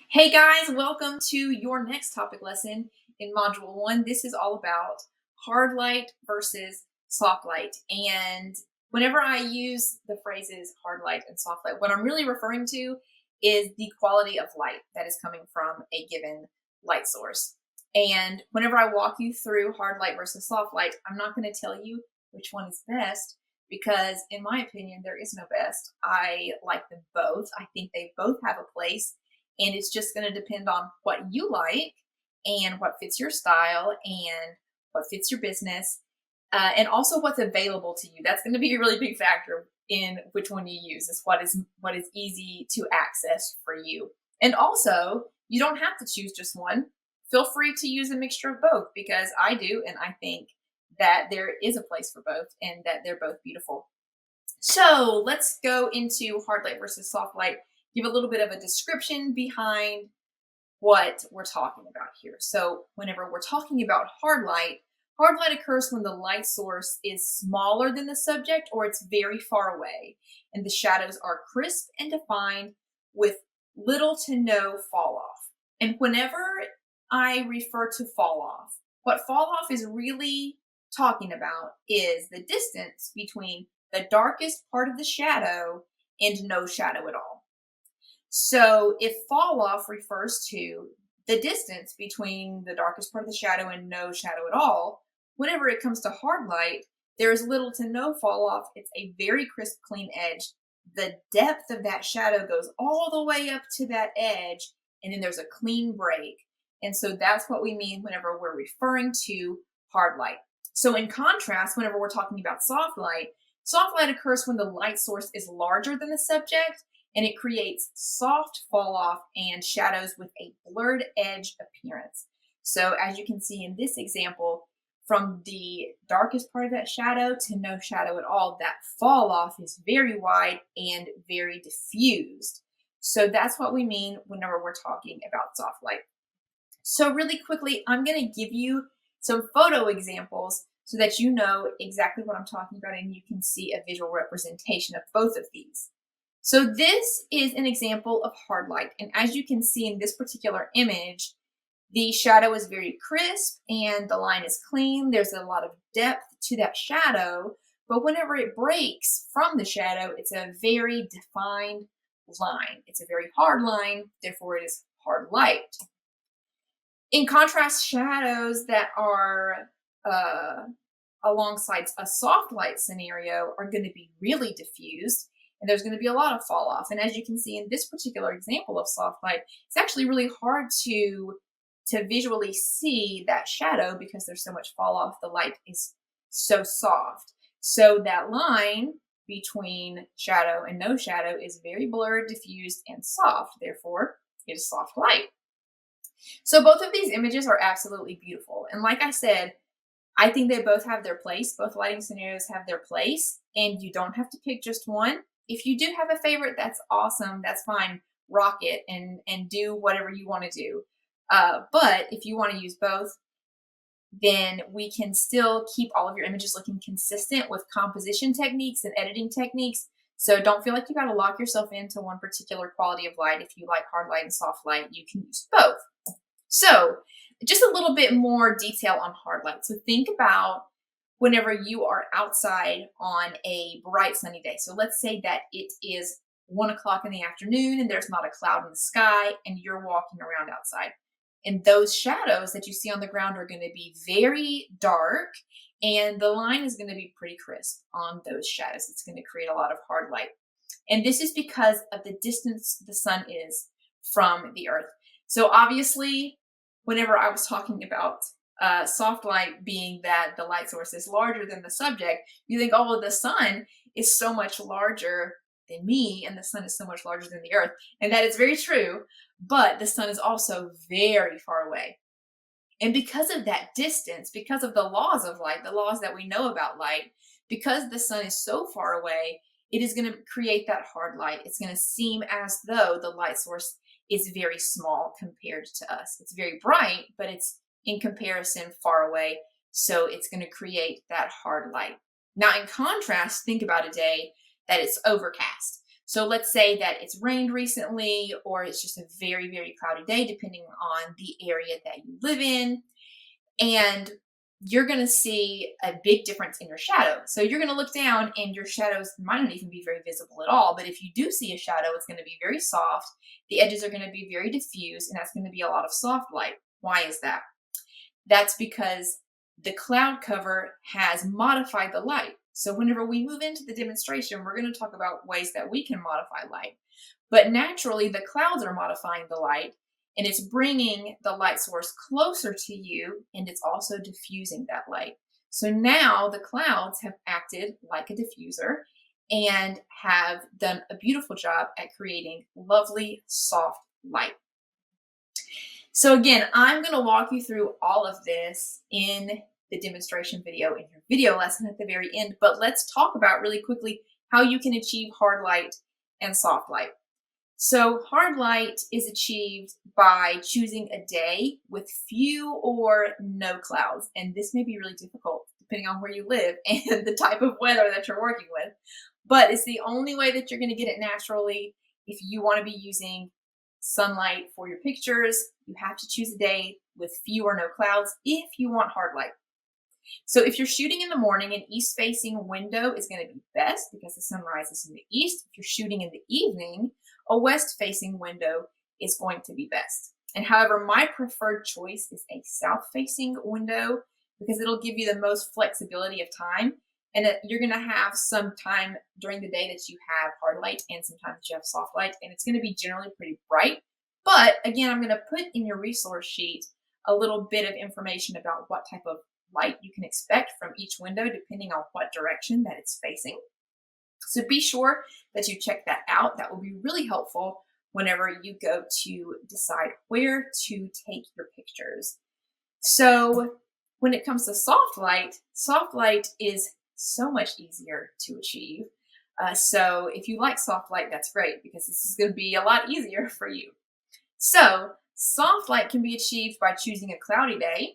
Hey guys, welcome to your next topic lesson in Module 1. This is all about hard light versus soft light. And whenever I use the phrases hard light and soft light, what I'm really referring to is the quality of light that is coming from a given light source. And whenever I walk you through hard light versus soft light, I'm not going to tell you which one is best because, in my opinion, there is no best. I like them both. I think they both have a place, and it's just going to depend on what you like and what fits your style and what fits your business, and also what's available to you. That's going to be a really big factor in which one you use. Is what is easy to access for you. And also, you don't have to choose just one. Feel free to use a mixture of both, because I do, and I think that there is a place for both and that they're both beautiful. So let's go into hard light versus soft light, give a little bit of a description behind what we're talking about here. So whenever we're talking about hard light occurs when the light source is smaller than the subject or it's very far away, and the shadows are crisp and defined with little to no fall off. And whenever I refer to fall off, what fall off is really talking about is the distance between the darkest part of the shadow and no shadow at all. So if fall off refers to the distance between the darkest part of the shadow and no shadow at all, whenever it comes to hard light, there is little to no fall off. It's a very crisp, clean edge. The depth of that shadow goes all the way up to that edge, and then there's a clean break. And so that's what we mean whenever we're referring to hard light. So in contrast, whenever we're talking about soft light occurs when the light source is larger than the subject, and it creates soft fall off and shadows with a blurred edge appearance. So as you can see in this example, from the darkest part of that shadow to no shadow at all, that fall off is very wide and very diffused. So that's what we mean whenever we're talking about soft light. So really quickly, I'm going to give you some photo examples so that you know exactly what I'm talking about and you can see a visual representation of both of these. So this is an example of hard light. And as you can see in this particular image, the shadow is very crisp and the line is clean. There's a lot of depth to that shadow, but whenever it breaks from the shadow, it's a very defined line. It's a very hard line, therefore it is hard light. In contrast, shadows that are alongside a soft light scenario are going to be really diffused, and there's going to be a lot of fall off. And as you can see in this particular example of soft light, it's actually really hard to visually see that shadow because there's so much fall off. The light is so soft. So that line between shadow and no shadow is very blurred, diffused, and soft. Therefore, it is soft light. So both of these images are absolutely beautiful. And like I said, I think they both have their place. Both lighting scenarios have their place, and you don't have to pick just one. If you do have a favorite, that's awesome. That's fine. Rock it and do whatever you want to do. But if you want to use both, then we can still keep all of your images looking consistent with composition techniques and editing techniques. So don't feel like you got to lock yourself into one particular quality of light. If you like hard light and soft light, you can use both. So just a little bit more detail on hard light. So think about whenever you are outside on a bright sunny day. So let's say that it is 1 o'clock in the afternoon and there's not a cloud in the sky and you're walking around outside. And those shadows that you see on the ground are going to be very dark, and the line is going to be pretty crisp on those shadows. It's going to create a lot of hard light. And this is because of the distance the sun is from the earth. So obviously, whenever I was talking about soft light being that the light source is larger than the subject, you think, oh, well, the sun is so much larger than me and the sun is so much larger than the earth. And that is very true, but the sun is also very far away. And because of that distance, because of the laws of light, the laws that we know about light, because the sun is so far away, it is going to create that hard light. It's going to seem as though the light source is very small compared to us. It's very bright, but it's in comparison far away. So it's going to create that hard light. Now, in contrast, think about a day that it's overcast. So let's say that it's rained recently, or it's just a very, very cloudy day, depending on the area that you live in. And you're going to see a big difference in your shadow. So you're going to look down and your shadows might not even be very visible at all. But if you do see a shadow, it's going to be very soft. The edges are going to be very diffuse, and that's going to be a lot of soft light. Why is that? That's because the cloud cover has modified the light. So whenever we move into the demonstration, we're going to talk about ways that we can modify light. But naturally, the clouds are modifying the light, and it's bringing the light source closer to you, and it's also diffusing that light. So now the clouds have acted like a diffuser and have done a beautiful job at creating lovely, soft light. So again, I'm going to walk you through all of this in the demonstration video in your video lesson at the very end, but let's talk about really quickly how you can achieve hard light and soft light. So hard light is achieved by choosing a day with few or no clouds. And this may be really difficult depending on where you live and the type of weather that you're working with. But it's the only way that you're going to get it naturally. If you want to be using sunlight for your pictures, you have to choose a day with few or no clouds if you want hard light. So if you're shooting in the morning, an east-facing window is going to be best because the sun rises in the east. If you're shooting in the evening, a west-facing window is going to be best. And however, my preferred choice is a south-facing window because it'll give you the most flexibility of time, and that you're going to have some time during the day that you have hard light and sometimes you have soft light, and it's going to be generally pretty bright. But again, I'm going to put in your resource sheet a little bit of information about what type of light you can expect from each window depending on what direction that it's facing. So be sure that you check that out. That will be really helpful whenever you go to decide where to take your pictures. So when it comes to soft light is so much easier to achieve. So if you like soft light, that's great because this is going to be a lot easier for you. So soft light can be achieved by choosing a cloudy day.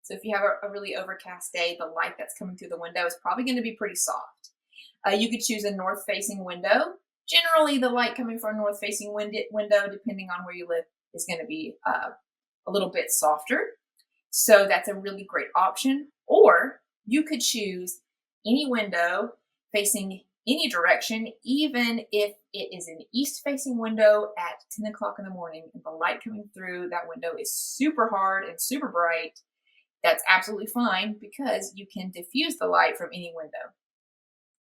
So if you have a really overcast day, the light that's coming through the window is probably going to be pretty soft. You could choose a north-facing window. Generally, the light coming from a north-facing window, depending on where you live, is going to be a little bit softer. So that's a really great option. Or you could choose any window facing any direction, even if it is an east-facing window at 10 o'clock in the morning and the light coming through that window is super hard and super bright. That's absolutely fine because you can diffuse the light from any window.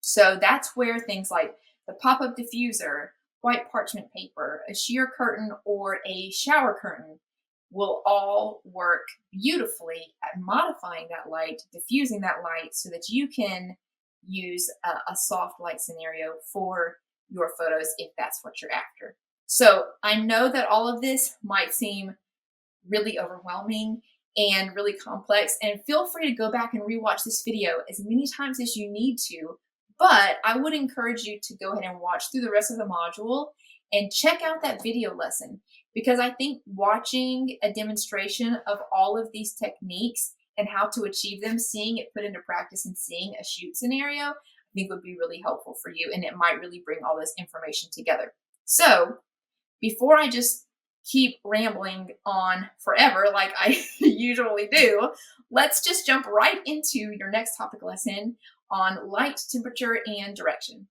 So that's where things like the pop-up diffuser, white parchment paper, a sheer curtain, or a shower curtain will all work beautifully at modifying that light, diffusing that light so that you can use a soft light scenario for your photos if that's what you're after. So I know that all of this might seem really overwhelming and really complex, and feel free to go back and rewatch this video as many times as you need to, but I would encourage you to go ahead and watch through the rest of the module and check out that video lesson, because I think watching a demonstration of all of these techniques and how to achieve them, seeing it put into practice and seeing a shoot scenario, I think would be really helpful for you, and it might really bring all this information together. So before I just keep rambling on forever like I usually do, let's just jump right into your next topic lesson on light, temperature, and direction.